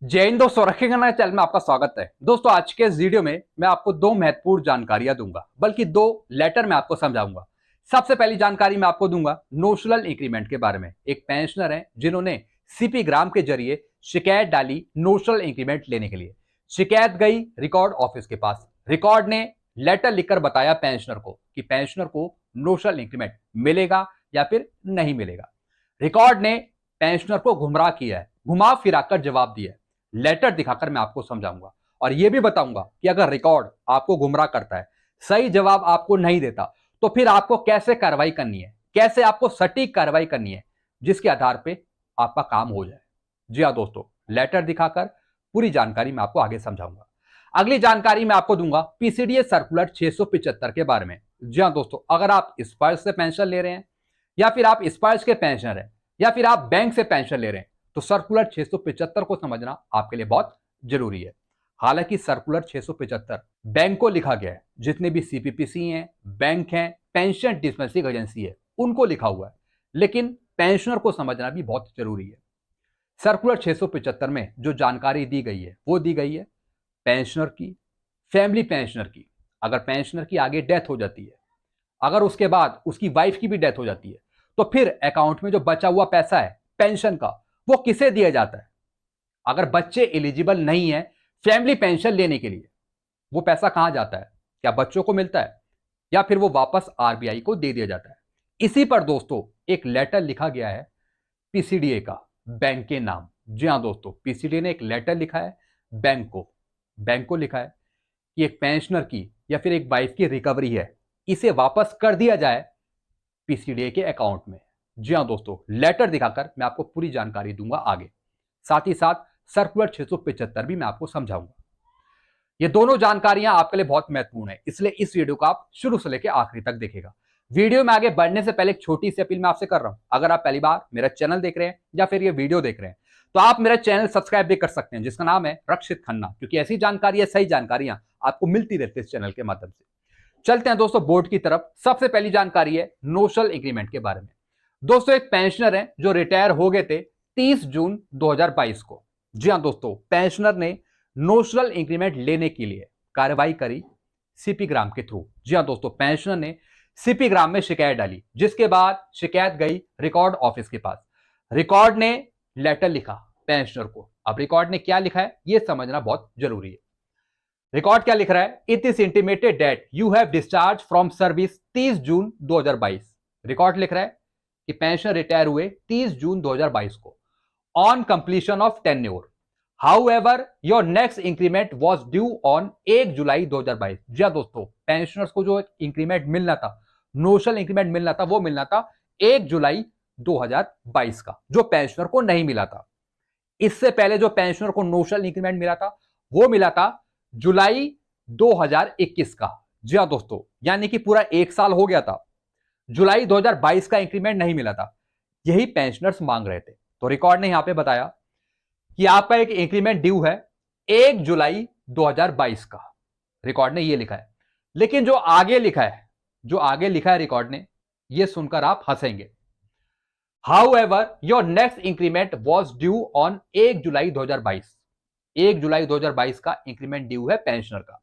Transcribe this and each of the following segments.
जय हिंद दोस्तों, रखेगा ना चैनल में आपका स्वागत है। दोस्तों आज के इस वीडियो में मैं आपको दो महत्वपूर्ण जानकारियां दूंगा, बल्कि दो लेटर में आपको समझाऊंगा। सबसे पहली जानकारी मैं आपको दूंगा नोशनल इंक्रीमेंट के बारे में। एक पेंशनर है जिन्होंने सीपी ग्राम के जरिए शिकायत डाली नोशनल इंक्रीमेंट लेने के लिए। शिकायत गई रिकॉर्ड ऑफिस के पास। रिकॉर्ड ने लेटर लिखकर बताया पेंशनर को कि पेंशनर को नोशनल इंक्रीमेंट मिलेगा या फिर नहीं मिलेगा। रिकॉर्ड ने पेंशनर को गुमराह किया है, घुमा फिराकर जवाब दिया है। लेटर दिखाकर मैं आपको समझाऊंगा और यह भी बताऊंगा कि अगर रिकॉर्ड आपको गुमराह करता है, सही जवाब आपको नहीं देता, तो फिर आपको कैसे कार्रवाई करनी है, कैसे आपको सटीक कार्रवाई करनी है जिसके आधार पे आपका काम हो जाए। जी हाँ दोस्तों, लेटर दिखाकर पूरी जानकारी मैं आपको आगे समझाऊंगा। अगली जानकारी मैं आपको दूंगा पीसीडीए सर्कुलर 675 के बारे में। जी हाँ दोस्तों, अगर आप स्पर्श से पेंशन ले रहे हैं या फिर आप स्पर्श के पेंशनर हैं या फिर आप बैंक से पेंशन ले रहे हैं, तो सर्कुलर 675 को समझना आपके लिए बहुत जरूरी है। हालांकि सर्कुलर 675 बैंक को लिखा गया है, जितने भी सीपीपीसी हैं, बैंक हैं, पेंशन डिस्पेंसिंग एजेंसी है, उनको लिखा हुआ है, लेकिन पेंशनर को समझना भी बहुत जरूरी है। सर्कुलर 675 में जो जानकारी दी गई है वो दी गई है पेंशनर की, फैमिली पेंशनर की। अगर पेंशनर की आगे डेथ हो जाती है, अगर उसके बाद उसकी वाइफ की भी डेथ हो जाती है, तो फिर अकाउंट में जो बचा हुआ पैसा है पेंशन का, वो किसे दिया जाता है। अगर बच्चे एलिजिबल नहीं है फैमिली पेंशन लेने के लिए, वो पैसा कहां जाता है? क्या बच्चों को मिलता है या फिर वो वापस आरबीआई को दे दिया जाता है? इसी पर दोस्तों एक लेटर लिखा गया है पीसीडीए का, बैंक के नाम। जी हां दोस्तों, पीसीडीए ने एक लेटर लिखा है बैंक को लिखा है कि एक पेंशनर की या फिर एक वाइफ की रिकवरी है, इसे वापस कर दिया जाए पीसीडीए के अकाउंट में। जी हां दोस्तों, लेटर दिखाकर मैं आपको पूरी जानकारी दूंगा आगे। साथ ही साथ सर्कुलर 675 भी मैं आपको समझाऊंगा। ये दोनों जानकारियां आपके लिए बहुत महत्वपूर्ण है, इसलिए इस वीडियो को आप शुरू से लेकर आखिरी तक देखेगा। वीडियो में आगे बढ़ने से पहले एक छोटी सी अपील मैं आपसे कर रहा हूं। अगर आप पहली बार मेरा चैनल देख रहे हैं या फिर ये वीडियो देख रहे हैं, तो आप मेरा चैनल सब्सक्राइब भी कर सकते हैं, जिसका नाम है रक्षित खन्ना, क्योंकि ऐसी जानकारी, सही जानकारियां आपको मिलती रहती है इस चैनल के माध्यम से। चलते हैं दोस्तों बोर्ड की तरफ। सबसे पहली जानकारी है नोशनल इंक्रीमेंट के बारे में। दोस्तों एक पेंशनर है जो रिटायर हो गए थे 30 जून 2022 को। जी हां दोस्तों, पेंशनर ने नोशनल इंक्रीमेंट लेने के लिए कार्रवाई करी सीपी ग्राम के थ्रू। जी हां दोस्तों, पेंशनर ने सीपी ग्राम में शिकायत डाली, जिसके बाद शिकायत गई रिकॉर्ड ऑफिस के पास। रिकॉर्ड ने लेटर लिखा पेंशनर को। अब रिकॉर्ड ने क्या लिखा है यह समझना बहुत जरूरी है। रिकॉर्ड क्या लिख रहा है? It is intimated that you have discharge from service 30 June 2022। Record लिख रहा है कि पेंशन रिटायर हुए 30 जून 2022 को on completion of tenure. However your next increment was due on 1 जुलाई 2022। जी हां दोस्तों, पेंशनर्स को जो इंक्रीमेंट मिलना था, नोशनल इंक्रीमेंट मिलना था, वो मिलना था 1 जुलाई 2022 का, जो पेंशनर को नहीं मिला था। इससे पहले जो पेंशनर को नोशनल इंक्रीमेंट मिला था वो मिला था जुलाई 2021 का। जी हां दोस्तों, यानी कि पूरा एक साल हो गया था, जुलाई 2022 का इंक्रीमेंट नहीं मिला था। यही पेंशनर्स मांग रहे थे। तो रिकॉर्ड ने यहां पे बताया कि आपका एक इंक्रीमेंट ड्यू है 1 जुलाई 2022 का। रिकॉर्ड ने यह लिखा है, लेकिन जो आगे लिखा है रिकॉर्ड ने, यह सुनकर आप हंसेंगे। However, your next increment was due on 1 जुलाई 2022। 1 जुलाई 2022 का इंक्रीमेंट ड्यू है पेंशनर का,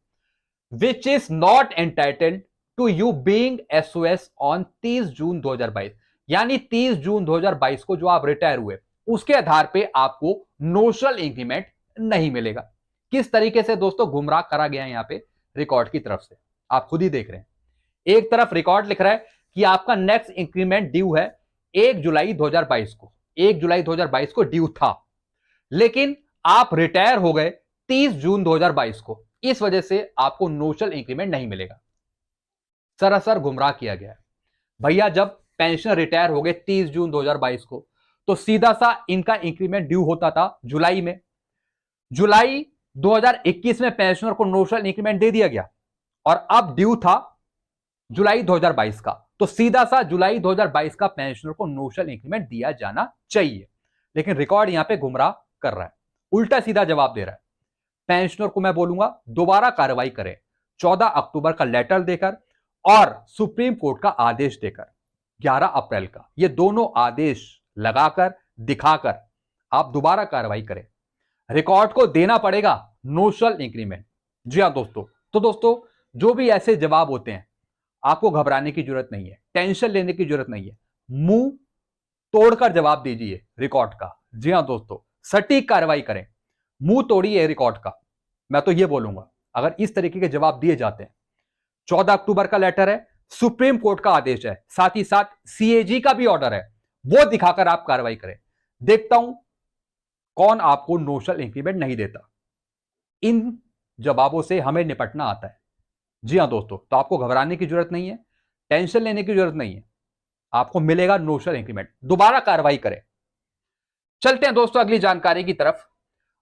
which is not entitled to you being SOS on 30 June 2022। यानी 30 जून 2022 को जो आप रिटायर हुए, उसके आधार पे आपको नोशनल इंक्रीमेंट नहीं मिलेगा। किस तरीके से दोस्तों गुमराह करा गया है यहां पे रिकॉर्ड की तरफ से, आप खुद ही देख रहे हैं। एक तरफ रिकॉर्ड लिख रहा है कि आपका नेक्स्ट इंक्रीमेंट ड्यू है 1 जुलाई 2022 को। 1 जुलाई 2022 को ड्यू था, लेकिन आप रिटायर हो गए 30 जून 2022 को, इस वजह से आपको नोशनल इंक्रीमेंट नहीं मिलेगा। सरासर गुमराह किया गया है भैया। जब पेंशन रिटायर हो गए 30 जून 2022 को, तो सीधा सा इनका इंक्रीमेंट ड्यू होता था जुलाई में। जुलाई 2021 में पेंशनर को नोशनल इंक्रीमेंट दे दिया गया और अब ड्यू था जुलाई 2022 का, तो सीधा सा जुलाई 2022 का पेंशनर को नोशनल इंक्रीमेंट दिया जाना चाहिए। लेकिन रिकॉर्ड यहां पे गुमराह कर रहा है, उल्टा सीधा जवाब दे रहा है। पेंशनर को मैं बोलूंगा दोबारा कार्रवाई करें 14 अक्टूबर का लेटर देकर और सुप्रीम कोर्ट का आदेश देकर 11 अप्रैल का, ये दोनों आदेश लगाकर दिखाकर आप दोबारा कार्रवाई करें। रिकॉर्ड को देना पड़ेगा नोशनल इंक्रीमेंट। जी हाँ दोस्तों, तो दोस्तों जो भी ऐसे जवाब होते हैं आपको घबराने की जरूरत नहीं है, टेंशन लेने की जरूरत नहीं है, मुंह तोड़कर जवाब दीजिए रिकॉर्ड का। जी हाँ दोस्तों, सटीक कार्रवाई करें, मुंह तोड़िए रिकॉर्ड का। मैं तो ये बोलूंगा अगर इस तरीके के जवाब दिए जाते हैं, 14 अक्टूबर का लेटर है, सुप्रीम कोर्ट का आदेश है, साथ ही साथ सीएजी का भी ऑर्डर है, वो दिखाकर आप कार्रवाई करें। देखता हूं कौन आपको नोशनल इंक्रीमेंट नहीं देता। इन जवाबों से हमें निपटना आता है। जी हाँ दोस्तों, तो आपको घबराने की जरूरत नहीं है, टेंशन लेने की जरूरत नहीं है, आपको मिलेगा नोशनल इंक्रीमेंट। दोबारा कार्रवाई करें। चलते हैं दोस्तों अगली जानकारी की तरफ।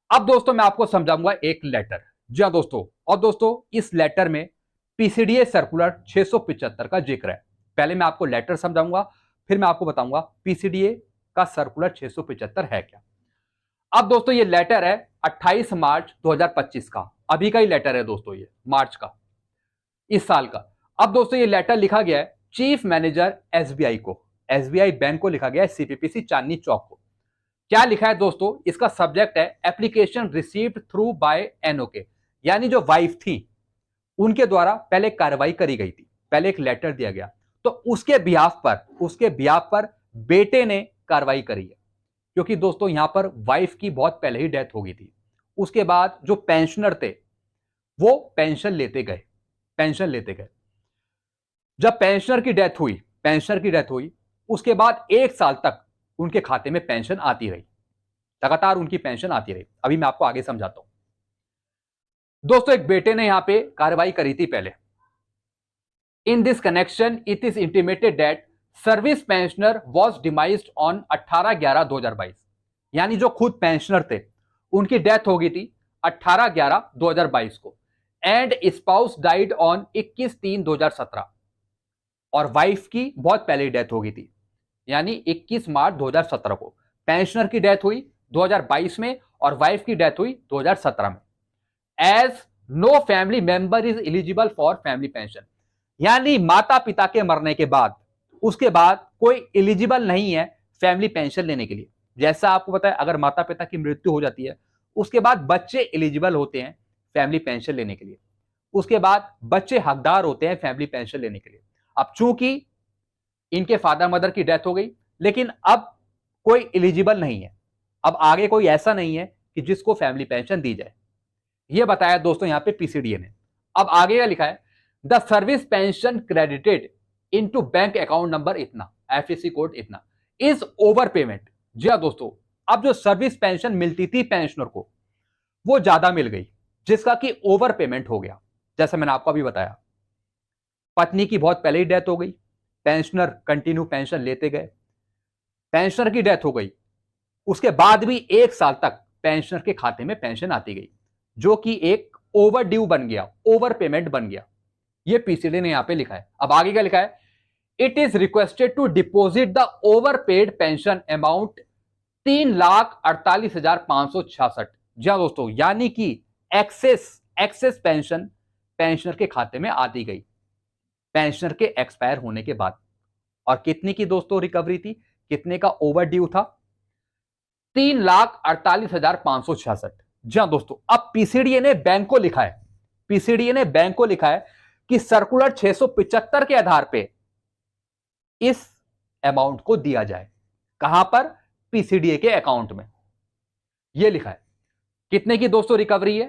अब दोस्तों मैं आपको समझाऊंगा एक लेटर। जी हाँ दोस्तों, और दोस्तों इस लेटर में पीसीडीए सर्कुलर 675 का जिक्र है। पहले मैं आपको लेटर समझाऊंगा, फिर मैं आपको बताऊंगा पीसीडीए का सर्कुलर 675 है क्या। अब दोस्तों ये लेटर है 28 मार्च 2025 का, अभी का ही लेटर है दोस्तों, ये मार्च का, इस साल का। अब दोस्तों ये लेटर लिखा गया है चीफ मैनेजर एसबीआई को, एसबीआई बैंक को लिखा गया है, सीपीपीसी चांदनी चौक को। क्या लिखा है दोस्तों, इसका सब्जेक्ट है application received through by NOK, यानी जो वाइफ थी उनके द्वारा पहले कार्रवाई करी गई थी, पहले एक लेटर दिया गया, तो उसके बिहाफ पर बेटे ने कार्रवाई करी है। क्योंकि दोस्तों यहां पर वाइफ की बहुत पहले ही डेथ हो गई थी। उसके बाद जो पेंशनर थे वो पेंशन लेते गए। जब पेंशनर की डेथ हुई उसके बाद 1 साल तक उनके खाते में पेंशन आती रही, लगातार उनकी पेंशन आती रही। अभी मैं आपको आगे समझाता हूं। दोस्तों एक बेटे ने यहां पे कार्रवाई करी थी पहले। In this connection it is intimated that service pensioner was demised on 18/11/2022, यानी जो खुद पेंशनर थे उनकी डेथ हो गई थी 18/11/2022 को, एंड स्पाउस डाइड ऑन 21/3/2017, और वाइफ की बहुत पहले डेथ हो गई थी, यानी 21 मार्च 2017 को। पेंशनर की डेथ हुई 2022 में और वाइफ की डेथ हुई 2017 में। As no family member is eligible for family pension, यानी माता पिता के मरने के बाद उसके बाद कोई एलिजिबल नहीं है फैमिली पेंशन लेने के लिए। जैसा आपको पता है अगर माता पिता की मृत्यु हो जाती है उसके बाद बच्चे एलिजिबल होते हैं फैमिली पेंशन लेने के लिए, उसके बाद बच्चे हकदार होते हैं फैमिली पेंशन लेने के लिए। अब चूंकि इनके फादर मदर की डेथ हो गई, लेकिन अब कोई एलिजिबल नहीं है, अब आगे कोई ऐसा नहीं है कि जिसको फैमिली पेंशन दी जाए। यह बताया दोस्तों यहां पे पीसीडीए ने। अब आगे क्या लिखा है, the service pension credited into bank account number इतना, एफएससी कोड इतना, इज ओवर पेमेंट। जी हाँ दोस्तों, अब जो सर्विस पेंशन मिलती थी पेंशनर को वो ज्यादा मिल गई, जिसका कि ओवर पेमेंट हो गया। जैसे मैंने आपको अभी बताया, पत्नी की बहुत पहले ही डेथ हो गई, पेंशनर कंटिन्यू पेंशन लेते गए, पेंशनर की डेथ हो गई, उसके बाद भी 1 साल तक पेंशनर के खाते में पेंशन आती गई, जो कि एक ओवर ड्यू बन गया, ओवर पेमेंट बन गया। ये पीसीडी ने यहां पे लिखा है। अब आगे क्या लिखा है, it is requested to deposit the overpaid pension amount 3,48,566। जी हाँ दोस्तों, यानी कि एक्सेस पेंशन पेंशनर के खाते में आती गई पेंशनर के एक्सपायर होने के बाद। और कितने की दोस्तों रिकवरी थी, कितने का ओवर ड्यू था, 3,48,566। जी हाँ दोस्तों, अब पीसीडीए ने बैंक को लिखा है कि सर्कुलर 675 के आधार पे इस अमाउंट को दिया जाए। कहां पर, पीसीडीए के अकाउंट में। यह लिखा है कितने की दोस्तों रिकवरी है,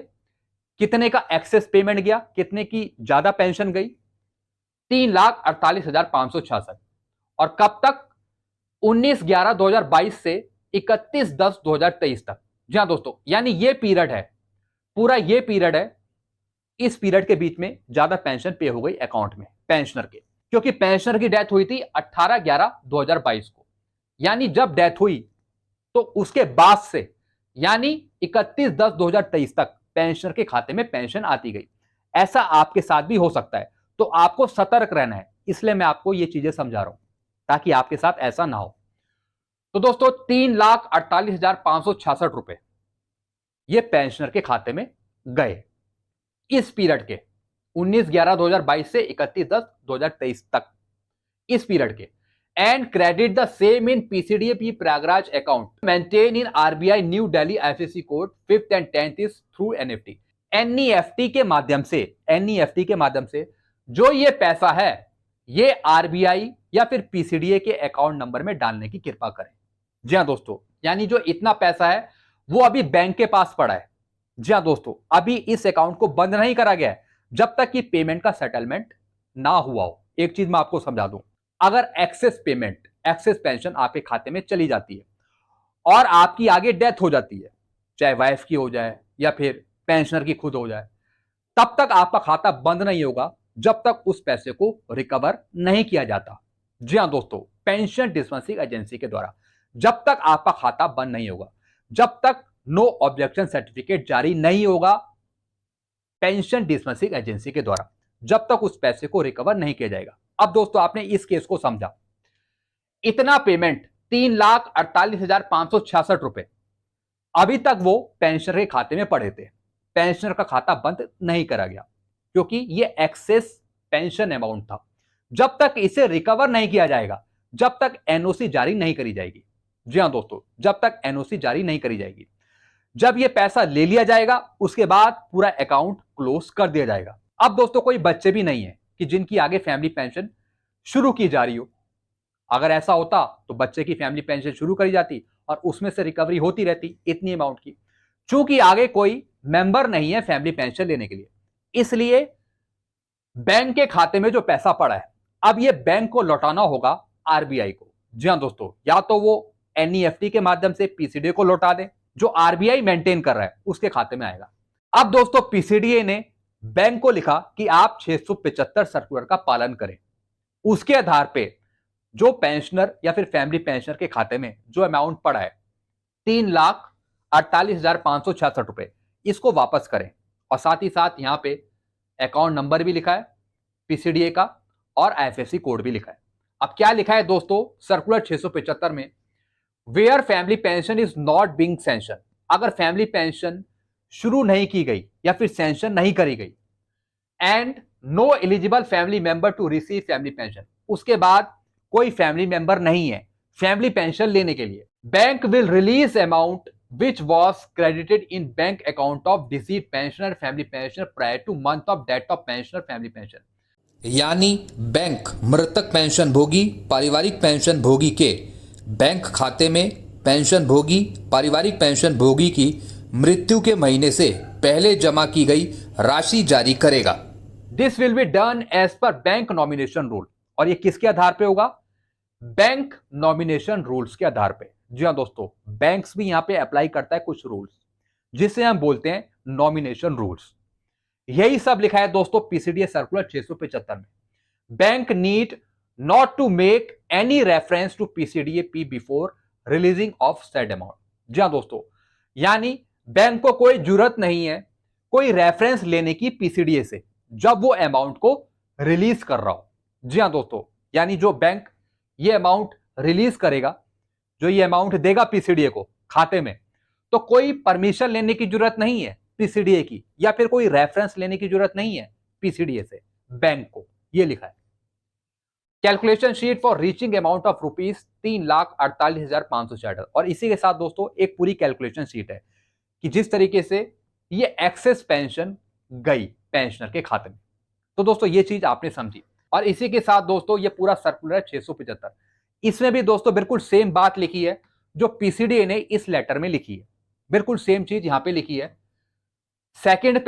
कितने का एक्सेस पेमेंट गया, कितने की ज्यादा पेंशन गई, 3,48,566। और कब तक, 19/11/2022 से 31/10/2023 तक। जी हाँ दोस्तों, यानी ये पीरियड है, पूरा ये पीरियड है, इस पीरियड के बीच में ज्यादा पेंशन पे हो गई अकाउंट में पेंशनर के, क्योंकि पेंशनर की डेथ हुई थी 18/11/2022 को, यानी जब डेथ हुई तो उसके बाद से यानी 31/10/2023 तक पेंशनर के खाते में पेंशन आती गई। ऐसा आपके साथ भी हो सकता है, तो आपको सतर्क रहना है, इसलिए मैं आपको ये चीजें समझा रहा हूं ताकि आपके साथ ऐसा ना हो। तो दोस्तों 3,48,566 रुपए ये पेंशनर के खाते में गए इस पीरियड के, 19/11/2022 से 31/10/2023 तक, इस पीरियड के। and credit the same in PCDA Prayagraj account maintain in RBI New Delhi IFSC code 5th and 10th is through NEFT। NEFT के माध्यम से जो ये पैसा है ये आरबीआई या फिर पीसीडीए के अकाउंट नंबर में डालने की कृपा करें। जी हां दोस्तों, यानी जो इतना पैसा है वो अभी बैंक के पास पड़ा है। जी हां दोस्तों, अभी इस अकाउंट को बंद नहीं करा गया है जब तक कि पेमेंट का सेटलमेंट ना हुआ हो। एक चीज मैं आपको समझा दूं, अगर एक्सेस पेंशन आपके खाते में चली जाती है और आपकी आगे डेथ हो जाती है, चाहे वाइफ की हो जाए या फिर पेंशनर की खुद हो जाए, तब तक आपका खाता बंद नहीं होगा जब तक उस पैसे को रिकवर नहीं किया जाता। जी हां दोस्तों, पेंशन डिस्पेंसिंग एजेंसी के द्वारा जब तक आपका खाता बंद नहीं होगा, जब तक नो ऑब्जेक्शन सर्टिफिकेट जारी नहीं होगा पेंशन डिस्पेंसिंग एजेंसी के द्वारा, जब तक उस पैसे को रिकवर नहीं किया जाएगा। अब दोस्तों आपने इस केस को समझा, इतना पेमेंट 3,48,566 रुपए अभी तक वो पेंशनर के खाते में पड़े थे। पेंशनर का खाता बंद नहीं करा गया क्योंकि ये एक्सेस पेंशन अमाउंट था। जब तक इसे रिकवर नहीं किया जाएगा, जब तक एनओसी जारी नहीं करी जाएगी। जी हां दोस्तों, जब तक एनओसी जारी नहीं करी जाएगी, जब ये पैसा ले लिया जाएगा उसके बाद पूरा अकाउंट क्लोज कर दिया जाएगा। अब दोस्तों कोई बच्चे भी नहीं है कि जिनकी आगे फैमिली पेंशन शुरू की जा रही हो। अगर ऐसा होता तो बच्चे की फैमिली पेंशन शुरू करी जाती और उसमें से रिकवरी होती रहती इतनी अमाउंट की। चूंकि आगे कोई मेंबर नहीं है फैमिली पेंशन लेने के लिए, इसलिए बैंक के खाते में जो पैसा पड़ा है अब ये बैंक को लौटाना होगा आरबीआई को। जी हां दोस्तों, या तो वो एनईएफटी के माध्यम से पीसीडीए को लौटा दे, जो आरबीआई मेंटेन कर रहा है उसके खाते में आएगा। अब दोस्तों पीसीडीए ने बैंक को लिखा कि आप 675 सर्कुलर का पालन करें। उसके आधार पे जो पेंशनर या फिर फैमिली पेंशनर के खाते में जो अमाउंट पड़ा है 3,48,566 रुपए, इसको वापस करें। और साथ ही साथ यहां पे अकाउंट नंबर भी लिखा है पीसीडीए का और आईएफएससी कोड भी लिखा है। अब क्या लिखा है दोस्तों सर्कुलर 675 में, where family pension is not being sanction, अगर फैमिली पेंशन शुरू नहीं की गई या फिर सैंक्शन नहीं करी गई, and no eligible family member to receive family pension, उसके बाद कोई फैमिली मेंबर नहीं है फैमिली पेंशन लेने के लिए, bank will release amount which was credited in bank account of deceased pensioner family pensioner prior to month of death of pensioner family pension। यानी bank मृतक पेंशन भोगी पारिवारिक पेंशन भोगी के बैंक खाते में पेंशन भोगी पारिवारिक पेंशन भोगी की मृत्यु के महीने से पहले जमा की गई राशि जारी करेगा। This will be done as per bank nomination rule, और ये किसके आधार पे होगा? बैंक नॉमिनेशन रूल्स के आधार पे। जी हां दोस्तों, बैंक्स भी यहां पे अप्लाई करता है कुछ रूल्स जिसे हम बोलते हैं नॉमिनेशन रूल्स। यही सब लिखा है दोस्तों पीसीडीए सर्कुलर 675 में। Bank need not to make any reference to PCDA P before releasing of said amount. जी हां दोस्तों, यानी बैंक को कोई जरूरत नहीं है कोई रेफरेंस लेने की पीसीडीए से जब वो अमाउंट को रिलीज कर रहा हो। जी हां दोस्तों, यानी जो बैंक ये अमाउंट रिलीज करेगा, जो ये अमाउंट देगा पीसीडीए को खाते में, तो कोई परमिशन लेने की जरूरत नहीं है पीसीडीए की, या फिर कोई रेफरेंस लेने की जरूरत नहीं है पीसीडीए से बैंक को। ये लिखा है calculation sheet for reaching amount of rupees 3,48,566। और इसी के साथ दोस्तों एक पूरी कैलकुलेशन शीट है कि जिस तरीके से ये एक्सेस पेंशन गई पेंशनर के खाते में। तो दोस्तों ये चीज आपने समझी। और इसी के साथ दोस्तों ये पूरा सर्कुलर 675, इसमें भी दोस्तों बिल्कुल सेम बात लिखी है जो पीसीडीए ने इस लेटर में लिखी है, बिल्कुल सेम चीज यहां पे लिखी है सेकंड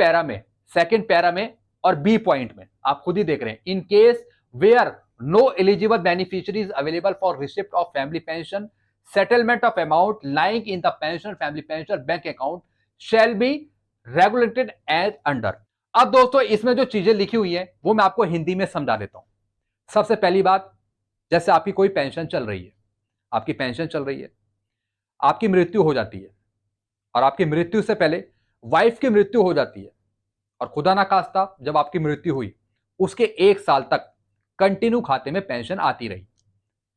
पैरा में और बी पॉइंट में आप खुद ही देख रहे हैं। In case where no eligible beneficiaries available for receipt of family pension, settlement of amount lying in the pension family pension bank account shall be regulated as under. अब दोस्तों इसमें जो चीजें लिखी हुई है वो मैं आपको हिंदी में समझा देता हूं। सबसे पहली बात, जैसे आपकी कोई पेंशन चल रही है, आपकी पेंशन चल रही है, आपकी मृत्यु हो जाती है और आपकी मृत्यु से पहले वाइफ की मृत्यु हो जाती है, और खुदा ना खास्ता जब आपकी मृत्यु हुई उसके 1 साल तक कंटिन्यू खाते में पेंशन आती रही,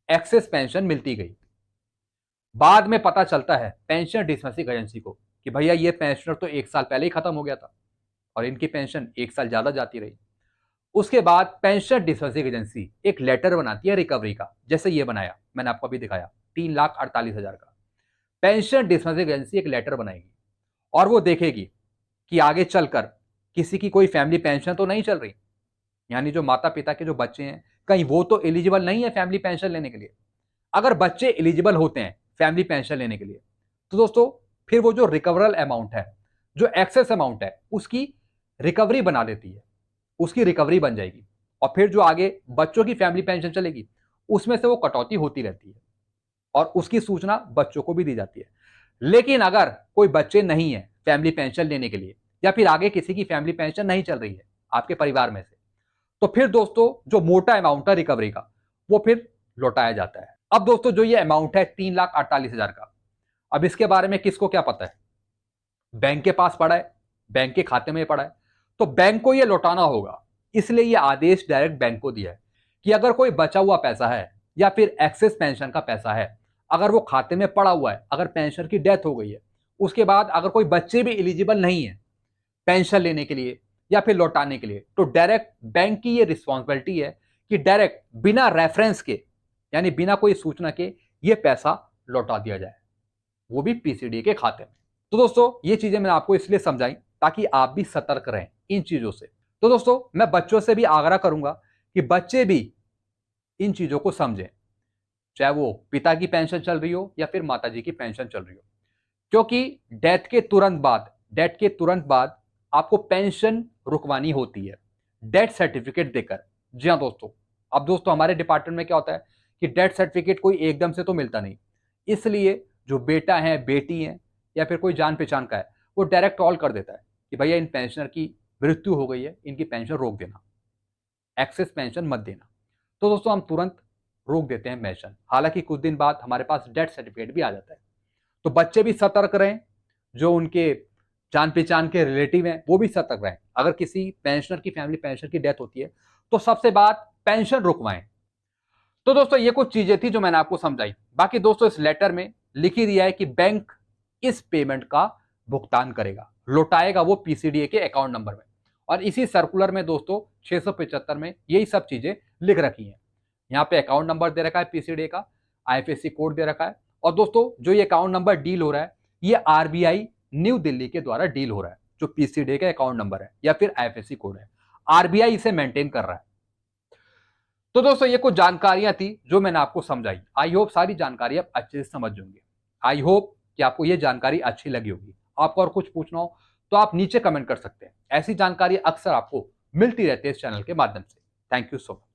एक्सेस पेंशन मिलती गई। बाद में पता चलता है पेंशन डिस्पेंसिंग एजेंसी को कि भैया ये पेंशनर तो 1 साल पहले ही खत्म हो गया था और इनकी पेंशन 1 साल ज्यादा जाती रही। उसके बाद पेंशन डिस्बर्सिंग एजेंसी एक लेटर बनाती है रिकवरी का, जैसे ये बनाया मैंने आपको अभी दिखाया 3,48,000 का। पेंशन डिस्बर्सिंग एजेंसी एक लेटर बनाएगी और वो देखेगी कि आगे चलकर किसी की कोई फैमिली पेंशन तो नहीं चल रही, यानी जो माता पिता के जो बच्चे हैं कहीं वो तो एलिजिबल नहीं है फैमिली पेंशन लेने के लिए। अगर बच्चे एलिजिबल होते हैं फैमिली पेंशन लेने के लिए तो दोस्तों फिर वो जो रिकवरल अमाउंट है, जो एक्सेस अमाउंट है, उसकी रिकवरी बना देती है, उसकी रिकवरी बन जाएगी और फिर जो आगे बच्चों की फैमिली पेंशन चलेगी उसमें से वो कटौती होती रहती है और उसकी सूचना बच्चों को भी दी जाती है। लेकिन अगर कोई बच्चे नहीं है फैमिली पेंशन लेने के लिए या फिर आगे किसी की फैमिली पेंशन नहीं चल रही है आपके परिवार में से, तो फिर दोस्तों जो मोटा अमाउंट है रिकवरी का वो फिर लौटाया जाता है। अब दोस्तों जो ये अमाउंट है 3,48,000 का, अब इसके बारे में किसको क्या पता है? बैंक के पास पड़ा है, बैंक के खाते में पड़ा है, तो बैंक को ये लौटाना होगा। इसलिए ये आदेश डायरेक्ट बैंक को दिया है कि अगर कोई बचा हुआ पैसा है या फिर एक्सेस पेंशन का पैसा है, अगर वो खाते में पड़ा हुआ है, अगर पेंशन की डेथ हो गई है, उसके बाद अगर कोई बच्चे भी एलिजिबल नहीं है पेंशन लेने के लिए या फिर लौटाने के लिए, तो डायरेक्ट बैंक की ये रिस्पॉन्सिबिलिटी है कि डायरेक्ट बिना रेफरेंस के, यानी बिना कोई सूचना के, ये पैसा लौटा दिया जाए, वो भी पीसीडी के खाते में। तो दोस्तों ये चीजें मैंने आपको इसलिए समझाई ताकि आप भी सतर्क रहें इन चीजों से। तो दोस्तों मैं बच्चों से भी आग्रह करूंगा कि बच्चे भी इन चीजों को समझें, चाहे वो पिता की पेंशन चल रही हो या फिर माताजी की पेंशन चल रही हो, क्योंकि डेथ के तुरंत बाद आपको पेंशन रुकवानी होती है डेथ सर्टिफिकेट देकर। जी हाँ दोस्तों, अब दोस्तों हमारे डिपार्टमेंट में क्या होता है कि डेथ सर्टिफिकेट कोई एकदम से तो मिलता नहीं, इसलिए जो बेटा है, बेटी है या फिर कोई जान पहचान का है, वो डायरेक्ट कॉल कर देता है कि भैया इन पेंशनर की मृत्यु हो गई है, इनकी पेंशन रोक देना, एक्सेस पेंशन मत देना। तो दोस्तों हम तुरंत रोक देते हैं पेंशन, हालांकि कुछ दिन बाद हमारे पास डेथ सर्टिफिकेट भी आ जाता है। तो बच्चे भी सतर्क रहें, जो उनके जान पहचान के रिलेटिव हैं वो भी सतर्क रहें। अगर किसी पेंशनर की फैमिली पेंशन की डेथ होती है तो सबसे बात पेंशन रुकवाएं। तो दोस्तों ये कुछ चीजें थी जो मैंने आपको समझाई। बाकी दोस्तों इस लेटर में लिख ही दिया है कि बैंक इस पेमेंट का भुगतान करेगा, लौटाएगा वो पीसीडीए के अकाउंट नंबर में। और इसी सर्कुलर में दोस्तों 675 में यही सब चीजें लिख रखी हैं। यहाँ पे अकाउंट नंबर दे रखा है पीसीडीए का, आईएफएससी कोड दे रखा है, और दोस्तों जो ये अकाउंट नंबर डील हो रहा है ये आरबीआई न्यू दिल्ली के द्वारा डील हो रहा है। जो पीसीडीए का अकाउंट नंबर है या फिर आईएफएससी कोड है, आरबीआई इसे मेंटेन कर रहा है। तो दोस्तों ये कुछ जानकारियां थी जो मैंने आपको समझाई। आई होप सारी जानकारी आप अच्छे से समझ होंगे। आई होप कि आपको ये जानकारी अच्छी लगी होगी। आपको और कुछ पूछना हो तो आप नीचे कमेंट कर सकते हैं। ऐसी जानकारी अक्सर आपको मिलती रहती है इस चैनल के माध्यम से। Thank you so much.